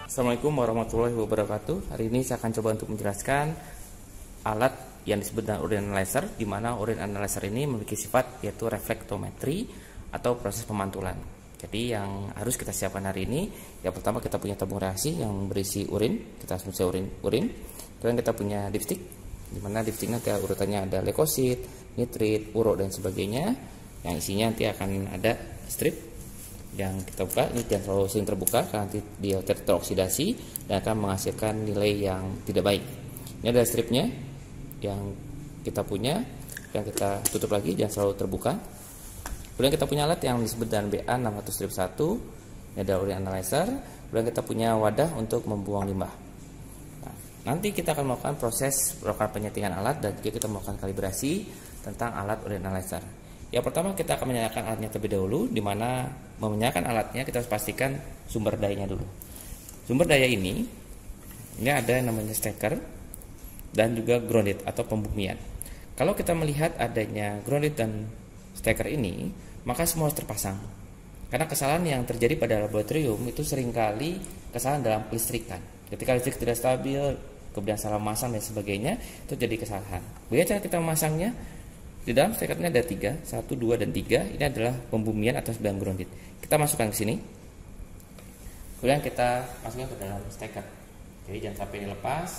Assalamualaikum warahmatullahi wabarakatuh. Hari ini saya akan coba untuk menjelaskan alat yang disebut dengan Urin Analyzer, di mana Urin Analyzer ini memiliki sifat yaitu reflektometri atau proses pemantulan. Jadi yang harus kita siapkan hari ini, yang pertama kita punya tabung reaksi yang berisi urin, kita harus urin. Kemudian kita punya dipstick, di mana dipstick nanti urutannya ada leukosit, nitrit, uro dan sebagainya. Yang isinya nanti akan ada strip yang kita buka. Ini jangan terlalu sering terbuka karena nanti dia teroksidasi dan akan menghasilkan nilai yang tidak baik. Ini adalah stripnya yang kita punya, yang kita tutup lagi, jangan selalu terbuka. Kemudian kita punya alat yang disebut dengan BA600 strip 1. Ini ada Urin Analyzer. Kemudian kita punya wadah untuk membuang limbah. Nah, nanti kita akan melakukan proses penyetingan alat dan juga kita melakukan kalibrasi tentang alat Urin Analyzer. Yang pertama kita akan menyalakan alatnya terlebih dahulu, di mana menyalakan alatnya kita harus pastikan sumber dayanya dulu. Sumber daya ini ada yang namanya steker dan juga grounded atau pembumian. Kalau kita melihat adanya grounded dan steker ini, maka semua harus terpasang. Karena kesalahan yang terjadi pada laboratorium itu seringkali kesalahan dalam kelistrikan. Ketika listrik tidak stabil, kemudian salah memasang dan sebagainya, itu jadi kesalahan. Bagaimana cara kita memasangnya? Di dalam stekernya ada 3, 1, 2, dan 3. Ini adalah pembumian atau sedang grounded. Kita masukkan ke sini. Kemudian kita masukkan ke dalam steker. Jadi jangan sampai ini lepas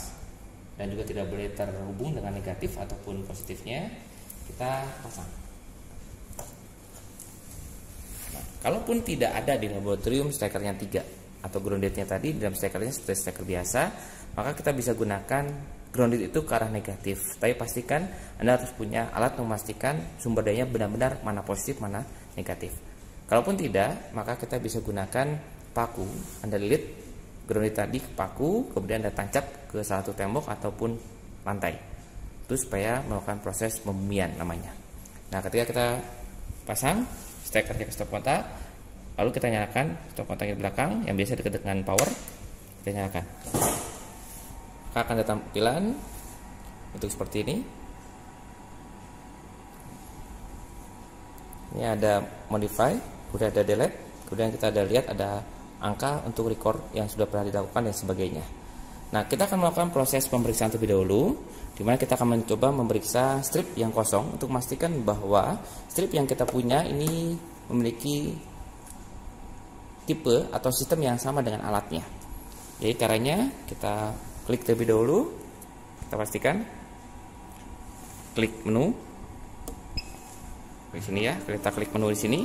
dan juga tidak boleh terhubung dengan negatif ataupun positifnya. Kita pasang. Nah, kalaupun tidak ada di laboratorium stekernya 3 atau groundednya tadi, dalam stekernya seperti steker biasa, maka kita bisa gunakan grounded itu ke arah negatif. Tapi pastikan Anda harus punya alat memastikan sumber dayanya benar-benar mana positif, mana negatif. Kalaupun tidak, maka kita bisa gunakan paku. Anda lilit grounded tadi ke paku, kemudian Anda tancap ke salah satu tembok ataupun lantai. Itu supaya melakukan proses pembumian namanya. Nah, ketika kita pasang stekernya ke stop kontak, lalu kita nyalakan stop kontak di belakang yang biasa dekat dengan power, kita nyalakan. Akan ada tampilan untuk seperti ini. Ini ada modify, kemudian ada delete, kemudian kita ada lihat ada angka untuk record yang sudah pernah dilakukan dan sebagainya. Nah, kita akan melakukan proses pemeriksaan terlebih dahulu, di mana kita akan mencoba memeriksa strip yang kosong untuk memastikan bahwa strip yang kita punya ini memiliki tipe atau sistem yang sama dengan alatnya. Jadi caranya kita klik terlebih dahulu, kita pastikan klik menu di sini ya. Kita klik menu di sini,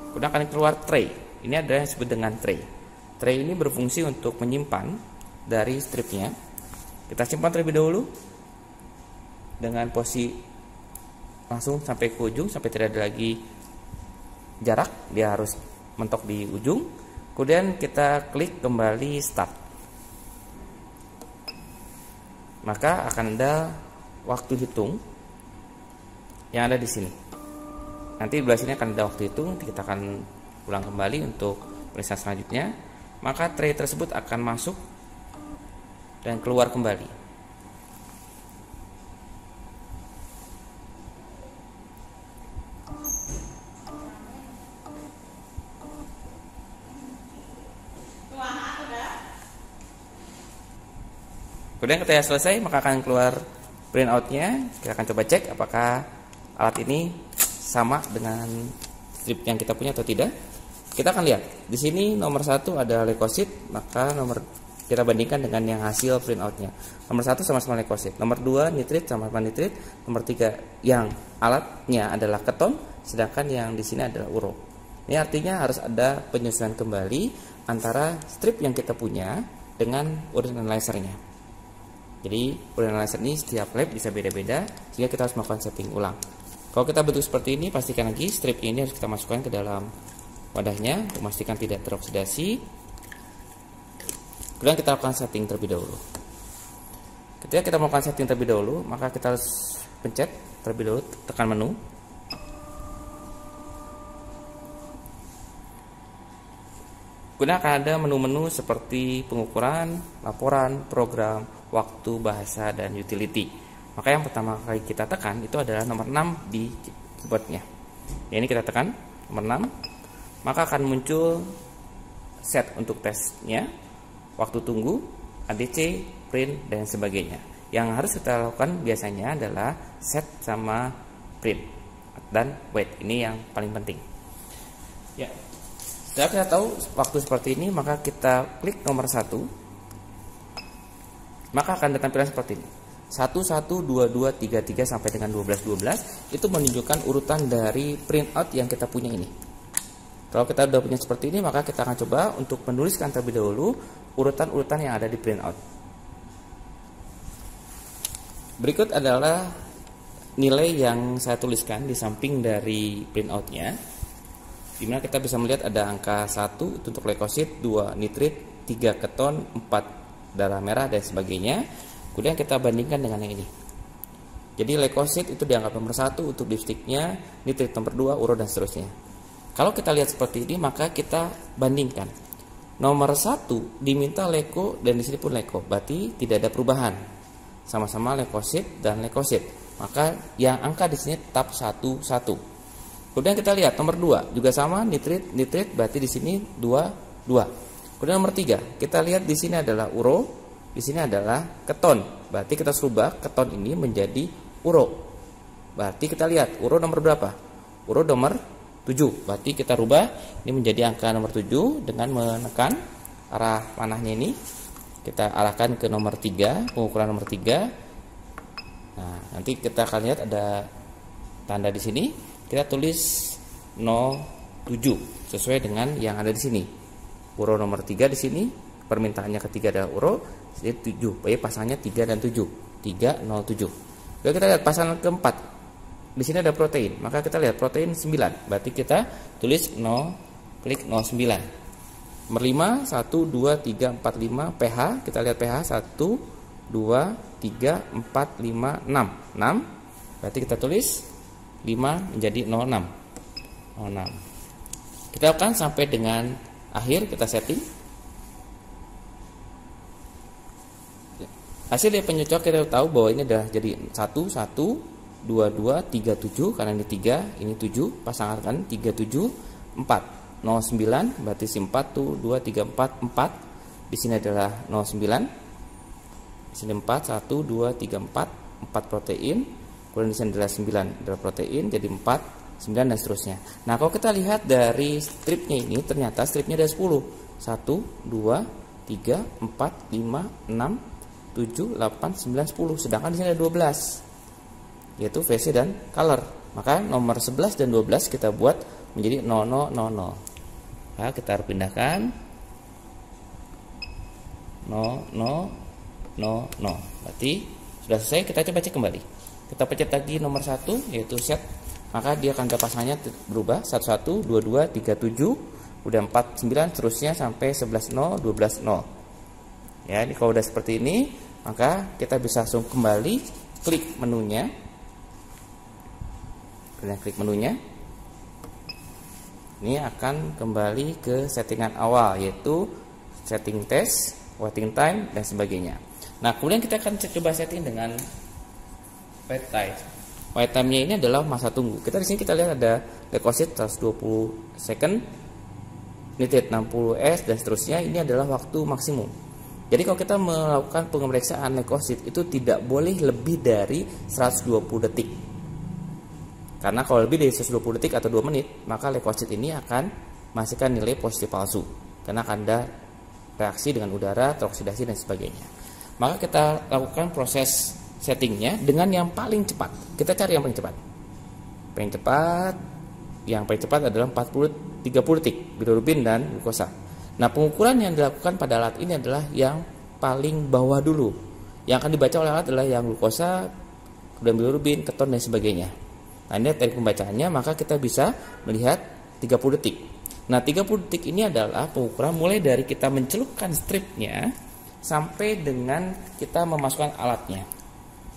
kemudian akan keluar tray. Ini adalah yang disebut dengan tray. Tray ini berfungsi untuk menyimpan dari stripnya. Kita simpan terlebih dahulu dengan posisi langsung sampai ke ujung, sampai tidak ada lagi jarak, dia harus mentok di ujung. Kemudian kita klik kembali start. Maka akan ada waktu hitung yang ada di sini. Nanti di sebelah sini akan ada waktu hitung. Kita akan ulang kembali untuk pemeriksaan selanjutnya. Maka tray tersebut akan masuk dan keluar kembali. Kemudian ketika selesai, maka akan keluar printout-nya. Kita akan coba cek apakah alat ini sama dengan strip yang kita punya atau tidak. Kita akan lihat di sini nomor 1 ada leukosit, maka nomor kita bandingkan dengan yang hasil printout-nya. Nomor 1 sama-sama leukosit, nomor 2 nitrit sama-sama nitrit, nomor 3 yang alatnya adalah keton, sedangkan yang di sini adalah uro. Ini artinya harus ada penyesuaian kembali antara strip yang kita punya dengan Urin Analyzer-nya. Jadi Urin Analyzer ini setiap lab bisa beda-beda, sehingga kita harus melakukan setting ulang. Kalau kita bentuk seperti ini, pastikan lagi strip ini harus kita masukkan ke dalam wadahnya untuk memastikan tidak teroksidasi. Kemudian kita lakukan setting terlebih dahulu. Ketika kita melakukan setting terlebih dahulu, maka kita harus pencet terlebih dahulu, tekan menu. Kemudian akan ada menu-menu seperti pengukuran, laporan, program, waktu, bahasa, dan utility. Maka yang pertama kali kita tekan itu adalah nomor 6 di keyboardnya. Ini kita tekan nomor 6, maka akan muncul set untuk tesnya. waktu tunggu, ADC, print, dan sebagainya. Yang harus kita lakukan biasanya adalah set sama print dan wait. Ini yang paling penting. Ya. Setelah kita tahu waktu seperti ini, maka kita klik nomor 1. Maka akan ada tampilan seperti ini. 1, 1, 2, 2, 3, 3 sampai dengan 12, 12 itu menunjukkan urutan dari printout yang kita punya ini. Kalau kita sudah punya seperti ini, maka kita akan coba untuk menuliskan terlebih dahulu urutan-urutan yang ada di printout. Berikut adalah nilai yang saya tuliskan di samping dari printoutnya, dimana kita bisa melihat ada angka 1 untuk leukosit, 2 nitrit, 3 keton, 4 darah merah, dan sebagainya. Kemudian kita bandingkan dengan yang ini. Jadi leukosit itu dianggap nomor 1 untuk dipstiknya, nitrit nomor 2, uro, dan seterusnya. Kalau kita lihat seperti ini, maka kita bandingkan. Nomor 1 diminta leuko dan di sini pun leuko, berarti tidak ada perubahan. Sama-sama leukosit dan leukosit. Maka yang angka di sini tetap 1, 1. Kemudian kita lihat nomor 2 juga sama, nitrit, nitrit, berarti di sini 2, 2. Kemudian nomor 3, kita lihat di sini adalah uro. Di sini adalah keton, berarti kita rubah keton ini menjadi uro. Berarti kita lihat uro nomor berapa? Uro nomor 7. Berarti kita rubah ini menjadi angka nomor 7 dengan menekan arah panahnya ini. Kita arahkan ke nomor 3, pengukuran nomor 3. Nah, nanti kita akan lihat ada tanda di sini. Kita tulis 07 sesuai dengan yang ada di sini. Uro nomor 3 di sini, permintaannya ketiga adalah uro. Jadi 7, baik pasangannya 3 dan 7, 307. Lalu kita lihat pasangan keempat. Di sini ada protein, maka kita lihat protein 9. Berarti kita tulis 0, klik 09. Nomor 5, 1, 2, 3, 4, 5 pH, kita lihat pH 1, 2, 3, 4, 5, 6. 6. Berarti kita tulis 5 menjadi 06. 06. Kita akan sampai dengan akhir, kita setting. Hasil dari penyocok kita tahu bahwa ini adalah jadi 1, 1, 2, 2, 3, 7. Karena ini 3, ini 7. Pasangkan 3, 7, 4. 09, berarti si 4 tuh 2, 3, 4, 4. Di sini adalah 09. Di sini 4, 1, 2, 3, 4. 4 protein. Kemudian di sini adalah 9 adalah protein, jadi 4, 9 dan seterusnya. Nah, kalau kita lihat dari stripnya ini, ternyata stripnya ada 10. 1, 2, 3, 4, 5, 6, 7, 8, 9, 10. Sedangkan di sini ada 12, yaitu VC dan color. Maka nomor 11 dan 12 kita buat menjadi 0000. Nah, kita harus pindahkan 0000. Berarti sudah selesai. Kita coba cek kembali. Kita pencet lagi nomor 1, yaitu set. Maka dia akan pasangannya berubah 11, 22, 37, udah 49, terusnya sampai 11.0, 12.0. Ya, ini kalau udah seperti ini, maka kita bisa langsung kembali klik menunya. Kemudian klik menunya. Ini akan kembali ke settingan awal, yaitu setting test, waiting time, dan sebagainya. Nah, kemudian kita akan coba setting dengan wait time. Wait time-nya ini adalah masa tunggu. Kita di sini kita lihat ada leukosit 120 second, nitrit 60 S, dan seterusnya. Ini adalah waktu maksimum. Jadi kalau kita melakukan pemeriksaan leukosit itu tidak boleh lebih dari 120 detik. Karena kalau lebih dari 120 detik atau 2 menit, maka leukosit ini akan menghasilkan nilai positif palsu. Karena akan ada reaksi dengan udara, teroksidasi, dan sebagainya. Maka kita lakukan proses settingnya dengan yang paling cepat. Kita cari yang paling cepat. Yang paling cepat adalah 30 detik, bilirubin dan glukosa. Nah, pengukuran yang dilakukan pada alat ini adalah yang paling bawah dulu. Yang akan dibaca oleh alat adalah yang glukosa, kemudian bilirubin, keton, dan sebagainya. Nah, ini dari pembacaannya, maka kita bisa melihat 30 detik. Nah, 30 detik ini adalah pengukuran mulai dari kita mencelupkan stripnya sampai dengan kita memasukkan alatnya.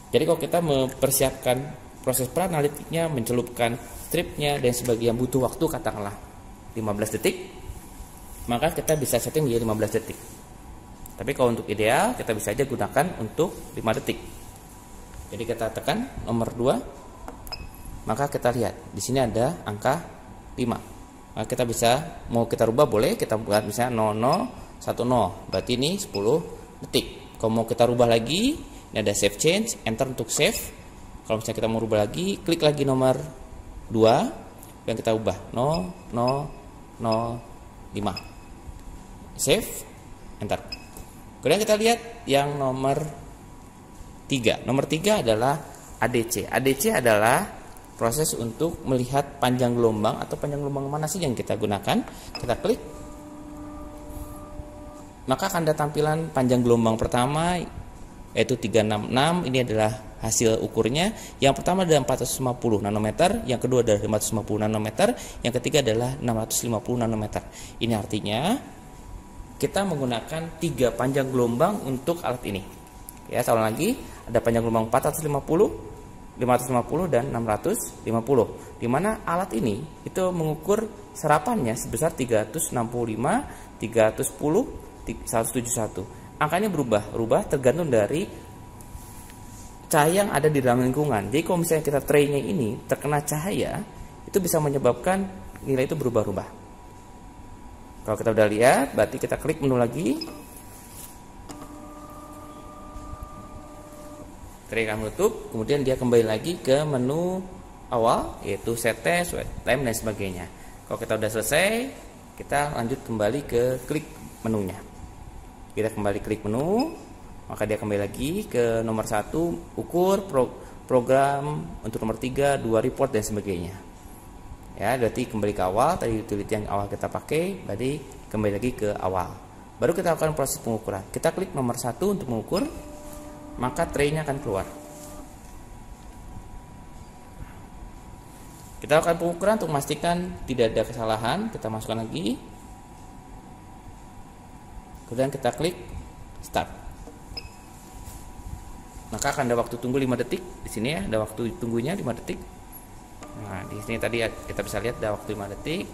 Jadi kalau kita mempersiapkan proses peranalitiknya, mencelupkan stripnya dan sebagainya, butuh waktu katakanlah 15 detik, maka kita bisa setting menjadi 15 detik. Tapi kalau untuk ideal, kita bisa aja gunakan untuk 5 detik. Jadi kita tekan nomor 2, maka kita lihat di sini ada angka 5. Maka kita bisa, mau kita rubah boleh, kita buat misalnya 00 10. Berarti ini 10 detik. Kalau mau kita rubah lagi, ini ada save change, enter untuk save. Kalau misalnya kita mau rubah lagi, klik lagi nomor 2 yang kita ubah 0005. Save, enter. Kemudian kita lihat yang nomor 3. Nomor 3 adalah ADC. ADC adalah proses untuk melihat panjang gelombang atau panjang gelombang mana sih yang kita gunakan. Kita klik, maka akan ada tampilan panjang gelombang pertama yaitu 366. Ini adalah hasil ukurnya. Yang pertama adalah 450 nanometer, yang kedua adalah 550 nanometer, yang ketiga adalah 650 nanometer. Ini artinya kita menggunakan 3 panjang gelombang untuk alat ini. Ya, sekali lagi, ada panjang gelombang 450, 550 dan 650. Di mana alat ini itu mengukur serapannya sebesar 365, 310, 171. Angkanya berubah tergantung dari cahaya yang ada di dalam lingkungan. Jadi kalau misalnya kita tray-nya ini terkena cahaya, itu bisa menyebabkan nilai itu berubah-ubah. Kalau kita udah lihat, berarti kita klik menu lagi. Tray akan menutup, kemudian dia kembali lagi ke menu awal, yaitu set test, wait time dan sebagainya. Kalau kita udah selesai, kita lanjut kembali ke klik menunya. Kita kembali klik menu, maka dia kembali lagi ke nomor 1 ukur, program, untuk nomor 3 2 report dan sebagainya. Ya, berarti kembali ke awal, tadi utility yang awal kita pakai, berarti kembali lagi ke awal. Baru kita lakukan proses pengukuran. Kita klik nomor 1 untuk mengukur, maka tray-nya akan keluar. Kita lakukan pengukuran untuk memastikan tidak ada kesalahan. Kita masukkan lagi. Kemudian kita klik start. Maka akan ada waktu tunggu 5 detik. Di sini ya, ada waktu tunggunya 5 detik. Nah, di sini tadi kita bisa lihat ada waktu 5 detik.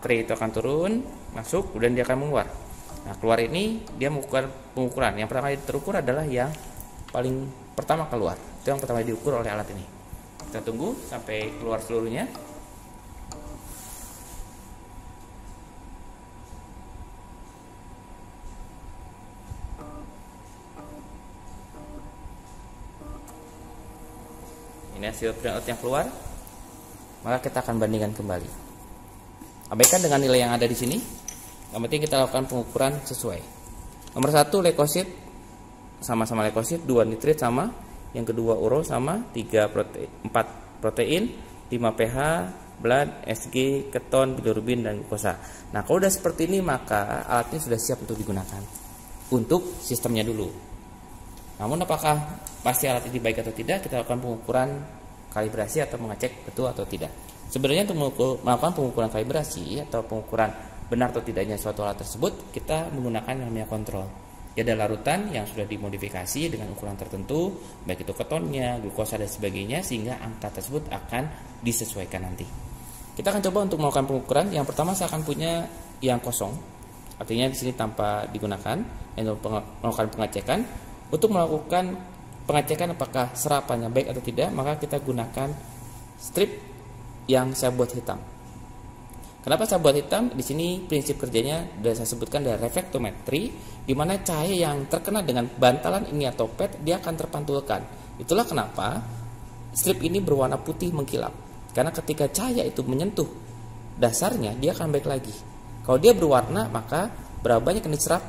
Tray itu akan turun, masuk, kemudian dia akan keluar. Nah, keluar ini dia melakukan pengukuran. Yang pertama terukur adalah yang paling pertama keluar. Itu yang pertama diukur oleh alat ini. Kita tunggu sampai keluar seluruhnya. Ini hasil printout yang keluar. Maka kita akan bandingkan kembali. Abaikan dengan nilai yang ada di sini. Yang penting kita lakukan pengukuran sesuai. Nomor 1 leukosit sama-sama leukosit, 2 nitrit sama, yang kedua uro sama, 4 protein, 5 pH, blood, Sg, keton, bilirubin dan glukosa. Nah, kalau udah seperti ini maka alatnya sudah siap untuk digunakan. Untuk sistemnya dulu. Namun apakah pasti alat ini baik atau tidak, kita lakukan pengukuran kalibrasi atau mengecek betul atau tidak. Sebenarnya untuk melakukan pengukuran kalibrasi atau pengukuran benar atau tidaknya suatu alat tersebut, kita menggunakan yang namanya kontrol. Ada larutan yang sudah dimodifikasi dengan ukuran tertentu, baik itu ketonnya, glukosa dan sebagainya, sehingga angka tersebut akan disesuaikan nanti. Kita akan coba untuk melakukan pengukuran. Yang pertama saya akan punya yang kosong, artinya di sini tanpa digunakan, untuk melakukan pengecekan. Untuk melakukan pengecekan apakah serapannya baik atau tidak, maka kita gunakan strip yang saya buat hitam. Kenapa saya buat hitam? Di sini prinsip kerjanya sudah saya sebutkan dari reflektometri, di mana cahaya yang terkena dengan bantalan ini atau pad dia akan terpantulkan. Itulah kenapa strip ini berwarna putih mengkilap. Karena ketika cahaya itu menyentuh dasarnya, dia akan baik lagi. Kalau dia berwarna, maka berapa banyak yang diserap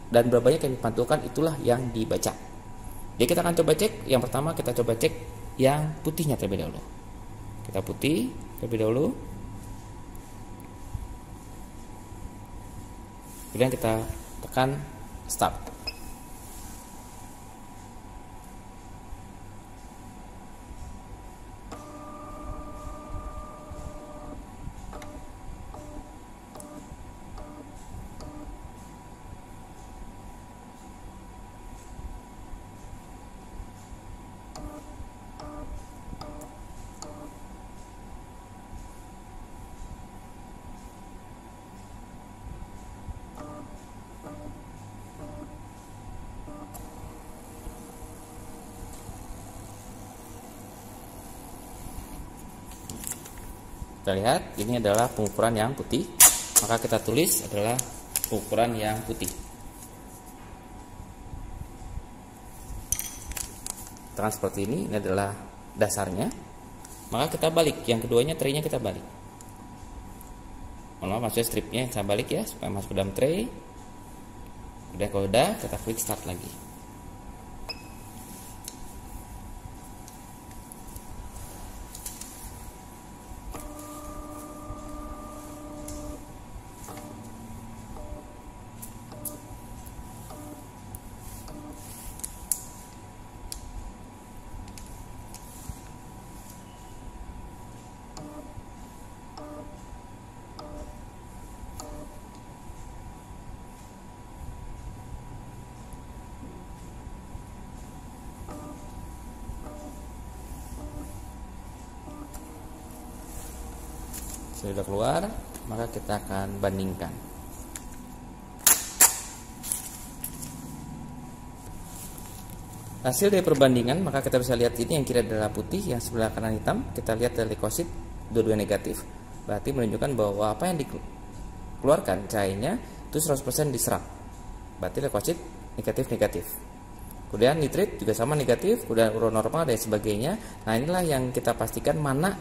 dan berapa banyak yang dipantulkan, itulah yang dibaca. Jadi kita akan coba cek. Yang pertama kita coba cek yang putihnya terlebih dahulu. Kita putih terlebih dahulu. Kemudian kita tekan start. Kita lihat ini adalah pengukuran yang putih, maka kita tulis adalah pengukuran yang putih. tekan seperti ini adalah dasarnya. Maka kita balik, yang keduanya tray-nya kita balik. Mohon maaf, maksudnya stripnya saya balik ya, supaya masuk ke dalam tray. Udah, kalau udah kita klik start lagi. Sudah keluar, maka kita akan bandingkan. Hasil dari perbandingan, maka kita bisa lihat ini yang kiri adalah putih, yang sebelah kanan hitam. Kita lihat dari leukosit dua-dua negatif, berarti menunjukkan bahwa apa yang dikeluarkan cahayanya itu 100% diserap, berarti leukosit negatif-negatif. Kemudian nitrit juga sama negatif, kemudian urut normal dan sebagainya. Nah, inilah yang kita pastikan mana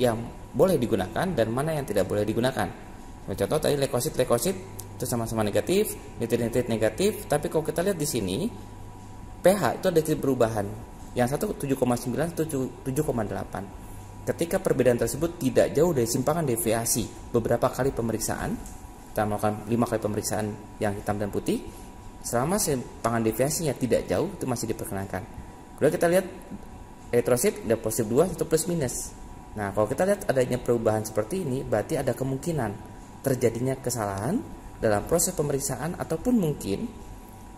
yang boleh digunakan dan mana yang tidak boleh digunakan. Contoh tadi leukosit itu sama-sama negatif, nitrit negatif, tapi kalau kita lihat di sini pH itu ada perubahan. Yang satu 7,9, 7,8. Ketika perbedaan tersebut tidak jauh dari simpangan deviasi beberapa kali pemeriksaan, kita melakukan 5 kali pemeriksaan yang hitam dan putih, selama simpangan deviasinya tidak jauh, itu masih diperkenankan. Kemudian kita lihat eritrosit ada positif 2, itu plus minus. Nah, kalau kita lihat adanya perubahan seperti ini, berarti ada kemungkinan terjadinya kesalahan dalam proses pemeriksaan ataupun mungkin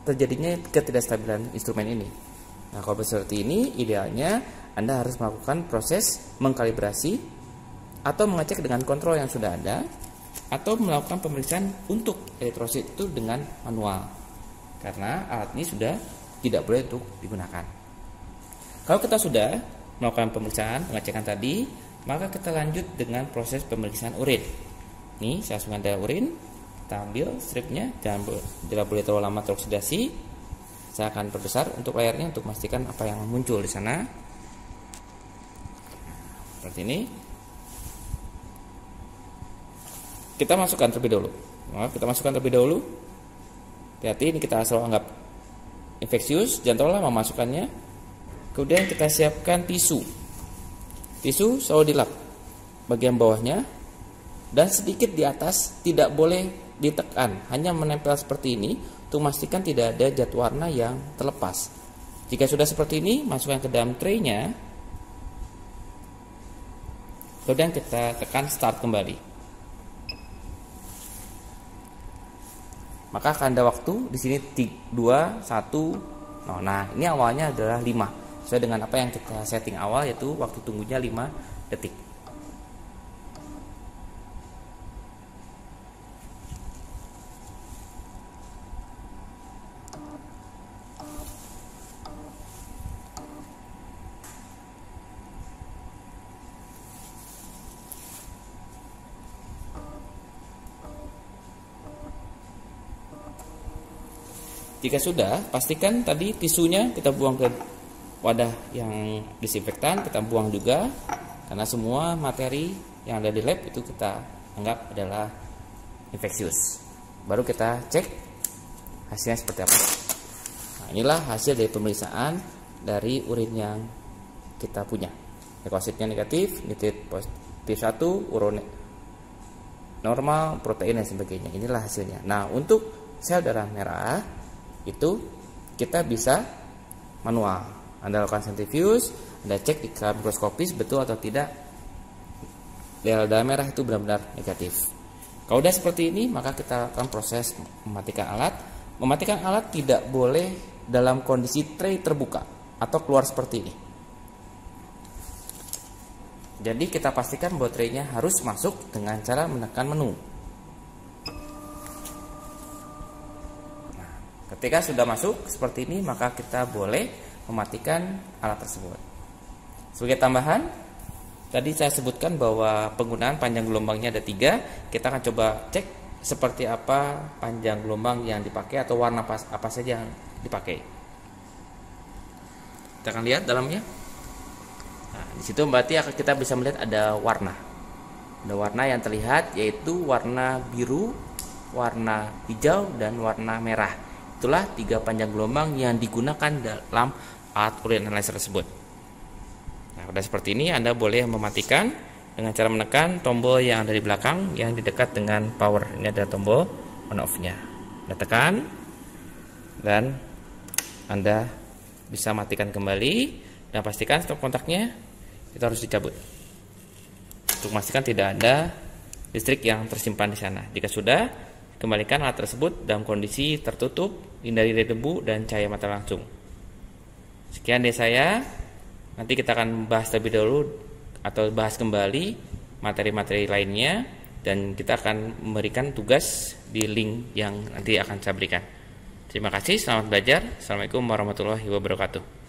terjadinya ketidakstabilan instrumen ini. Nah, kalau seperti ini, idealnya Anda harus melakukan proses mengkalibrasi atau mengecek dengan kontrol yang sudah ada, atau melakukan pemeriksaan untuk eritrosit itu dengan manual, karena alat ini sudah tidak boleh untuk digunakan. Kalau kita sudah melakukan pemeriksaan pengecekan tadi, maka kita lanjut dengan proses pemeriksaan urin. Nih, saya langsung ada urin. Kita ambil stripnya, tidak boleh terlalu lama teroksidasi. Saya akan perbesar untuk layarnya untuk memastikan apa yang muncul di sana. Seperti ini. Kita masukkan terlebih dahulu. Hati-hati, ini kita selalu anggap infeksius, jangan terlalu lama masukkannya. Kemudian kita siapkan tisu. Tisu selalu dilap bagian bawahnya dan sedikit di atas, tidak boleh ditekan, hanya menempel seperti ini untuk memastikan tidak ada zat warna yang terlepas. Jika sudah seperti ini, masukkan ke dalam tray-nya. Kemudian kita tekan start kembali. Maka akan ada waktu di sini 2, 1. Nah, ini awalnya adalah 5. Sesuai dengan apa yang kita setting awal, yaitu waktu tunggunya 5 detik. Jika sudah, pastikan tadi tisunya kita buang ke wadah yang disinfektan, kita buang juga, karena semua materi yang ada di lab itu kita anggap adalah infeksius. Baru kita cek hasilnya seperti apa. Nah, inilah hasil dari pemeriksaan dari urin yang kita punya. Leukositnya negatif, nitrit positif 1, urut normal, protein dan sebagainya. Inilah hasilnya. Nah, untuk sel darah merah itu kita bisa manual. Anda lakukan sentrifuge, Anda cek di mikroskopis betul atau tidak darah merah itu benar-benar negatif. Kalau sudah seperti ini, maka kita lakukan proses mematikan alat. Mematikan alat tidak boleh dalam kondisi tray terbuka atau keluar seperti ini. Jadi kita pastikan bahwa tray-nya harus masuk dengan cara menekan menu. Nah, ketika sudah masuk seperti ini, maka kita boleh mematikan alat tersebut. Sebagai tambahan, tadi saya sebutkan bahwa penggunaan panjang gelombangnya ada 3. Kita akan coba cek seperti apa panjang gelombang yang dipakai atau warna apa saja yang dipakai. Kita akan lihat dalamnya. Nah, di situ berarti kita bisa melihat ada warna. Ada warna yang terlihat, yaitu warna biru, warna hijau, dan warna merah. Itulah 3 panjang gelombang yang digunakan dalam alat Urin Analyzer tersebut. Nah, udah seperti ini, Anda boleh mematikan dengan cara menekan tombol yang ada di belakang yang di dekat dengan power. Ini ada tombol on off-nya. Anda tekan dan Anda bisa matikan kembali, dan pastikan stop kontaknya itu harus dicabut untuk memastikan tidak ada listrik yang tersimpan di sana. Jika sudah, kembalikan alat tersebut dalam kondisi tertutup, hindari debu dan cahaya mata langsung. Sekian dari saya. Nanti kita akan bahas terlebih dahulu atau bahas kembali materi-materi lainnya, dan kita akan memberikan tugas di link yang nanti akan saya berikan. Terima kasih, selamat belajar. Assalamualaikum warahmatullahi wabarakatuh.